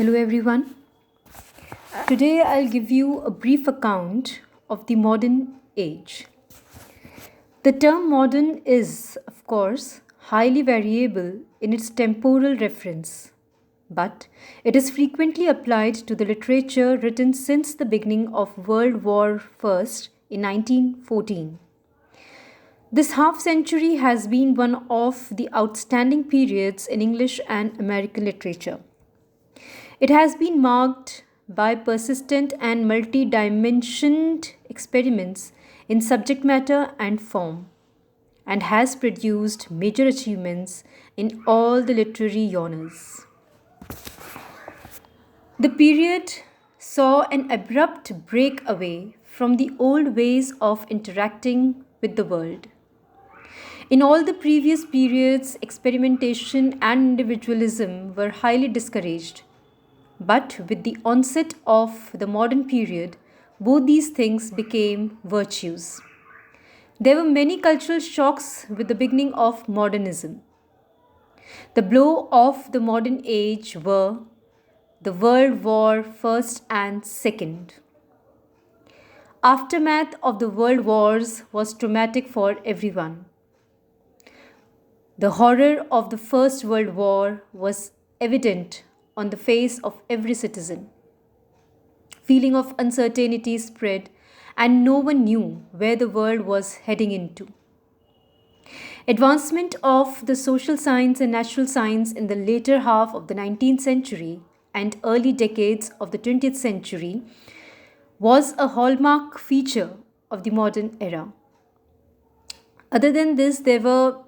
Hello everyone. Today I'll give you a brief account of the modern age. The term modern is, of course, highly variable in its temporal reference, but it is frequently applied to the literature written since the beginning of World War I in 1914. This half century has been one of the outstanding periods in English and American literature. It has been marked by persistent and multi-dimensioned experiments in subject matter and form, and has produced major achievements in all the literary genres. The period saw an abrupt breakaway from the old ways of interacting with the world. In all the previous periods, experimentation and individualism were highly discouraged. But with the onset of the modern period, both these things became virtues. There were many cultural shocks with the beginning of modernism. The blow of the modern age were the World War I and II. Aftermath of the world wars was traumatic for everyone. The horror of the First World War was evident on the face of every citizen. Feeling of uncertainty spread, and no one knew where the world was heading into. Advancement of the social science and natural science in the later half of the 19th century and early decades of the 20th century was a hallmark feature of the modern era. Other than this, there were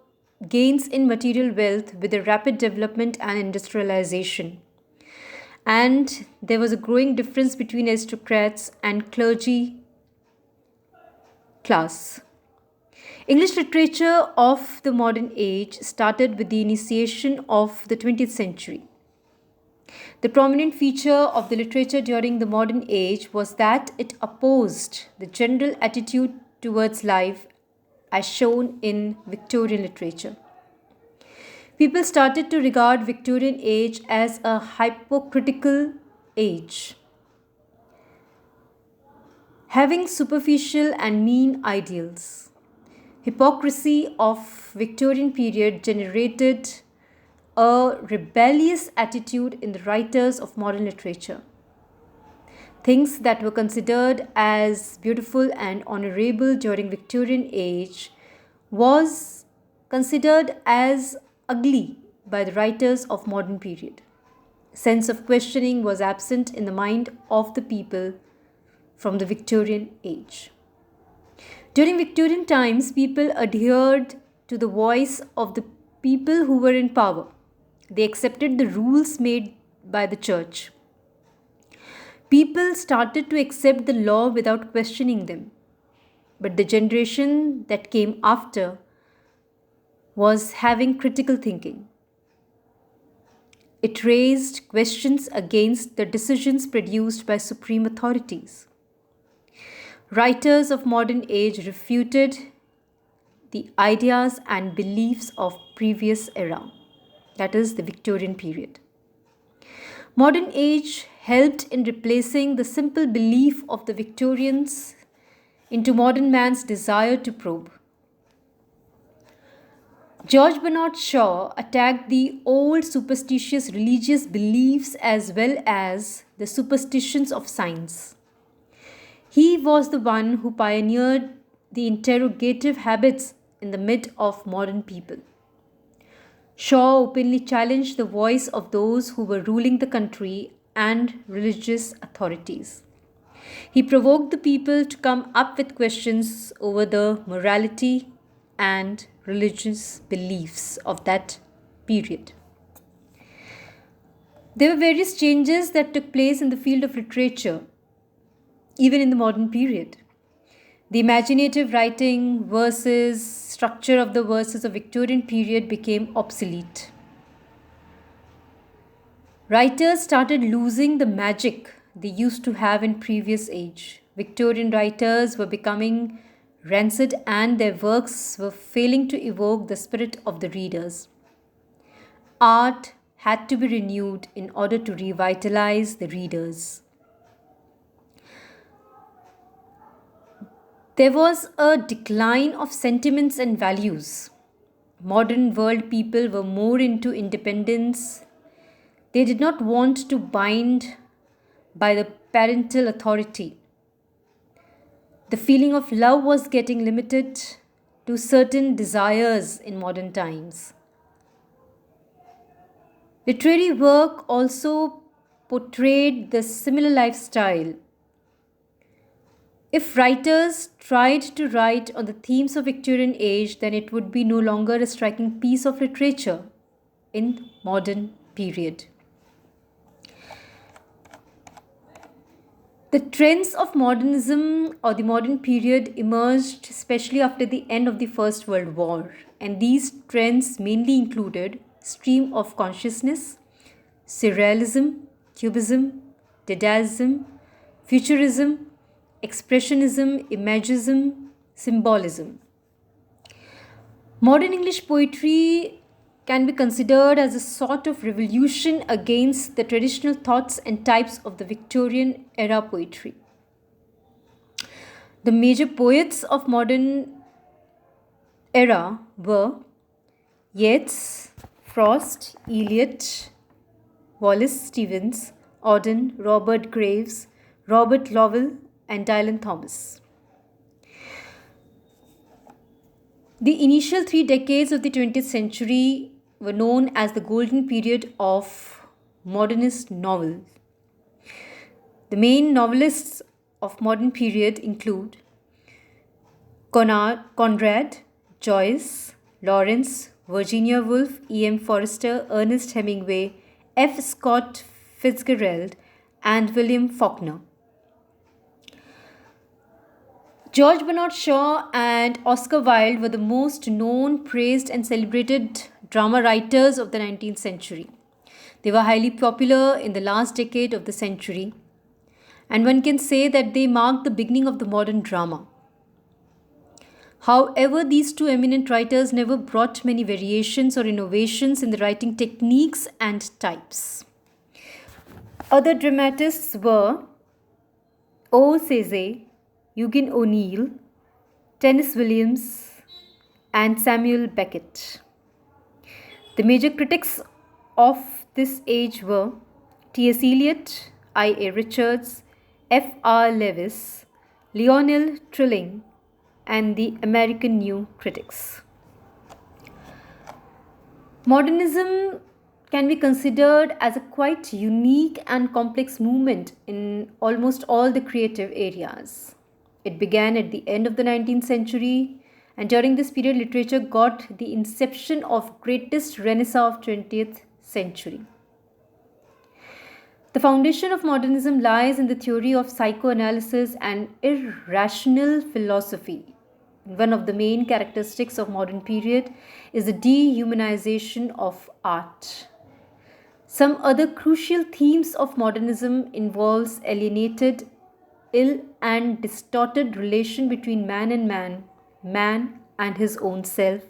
gains in material wealth with the rapid development and industrialization. And there was a growing difference between aristocrats and clergy class. English literature of the modern age started with the initiation of the 20th century. The prominent feature of the literature during the modern age was that it opposed the general attitude towards life as shown in Victorian literature. People started to regard Victorian age as a hypocritical age, having superficial and mean ideals. Hypocrisy of Victorian period generated a rebellious attitude in the writers of modern literature. Things that were considered as beautiful and honorable during Victorian age was considered as ugly by the writers of modern period. Sense of questioning was absent in the mind of the people from the Victorian age. During Victorian times, people adhered to the voice of the people who were in power. They accepted the rules made by the church. People started to accept the law without questioning them. But the generation that came after was having critical thinking. It raised questions against the decisions produced by supreme authorities. Writers of modern age refuted the ideas and beliefs of previous era, that is the Victorian period. Modern age helped in replacing the simple belief of the Victorians into modern man's desire to probe. George Bernard Shaw attacked the old superstitious religious beliefs as well as the superstitions of science. He was the one who pioneered the interrogative habits in the midst of modern people. Shaw openly challenged the voice of those who were ruling the country and religious authorities. He provoked the people to come up with questions over the morality and religious beliefs of that period. There were various changes that took place in the field of literature, even in the modern period. The imaginative writing, verses, structure of the verses of Victorian period became obsolete. Writers started losing the magic they used to have in previous age. Victorian writers were becoming rancid and their works were failing to evoke the spirit of the readers. Art had to be renewed in order to revitalize the readers. There was a decline of sentiments and values. Modern world people were more into independence. They did not want to bind by the parental authority. The feeling of love was getting limited to certain desires in modern times. Literary work also portrayed the similar lifestyle. If writers tried to write on the themes of Victorian age, then it would be no longer a striking piece of literature in modern period. The trends of modernism or the modern period emerged especially after the end of the First World War, and these trends mainly included stream of consciousness, surrealism, cubism, dadaism, futurism, expressionism, imagism, symbolism. Modern English poetry can be considered as a sort of revolution against the traditional thoughts and types of the Victorian era poetry. The major poets of modern era were Yeats, Frost, Eliot, Wallace Stevens, Auden, Robert Graves, Robert Lowell, and Dylan Thomas. The initial 3 decades of the 20th century were known as the golden period of modernist novels. The main novelists of modern period include Conrad, Joyce, Lawrence, Virginia Woolf, E.M. Forster, Ernest Hemingway, F. Scott Fitzgerald, and William Faulkner. George Bernard Shaw and Oscar Wilde were the most known, praised, and celebrated drama writers of the 19th century. They were highly popular in the last decade of the century, and one can say that they marked the beginning of the modern drama. However, these two eminent writers never brought many variations or innovations in the writing techniques and types. Other dramatists were O. Cezanne, Eugene O'Neill, Tennessee Williams, and Samuel Beckett. The major critics of this age were T.S. Eliot, I.A. Richards, F.R. Lewis, Lionel Trilling, and the American New Critics. Modernism can be considered as a quite unique and complex movement in almost all the creative areas. It began at the end of the 19th century, and during this period, literature got the inception of greatest renaissance of 20th century. The foundation of modernism lies in the theory of psychoanalysis and irrational philosophy. One of the main characteristics of modern period is the dehumanization of art. Some other crucial themes of modernism involves alienated, ill and distorted relation between man and man, man and his own self,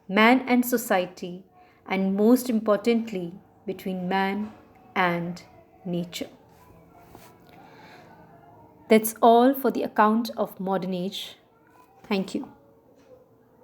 man and society, and most importantly, between man and nature. That's all for the account of modern age. Thank you.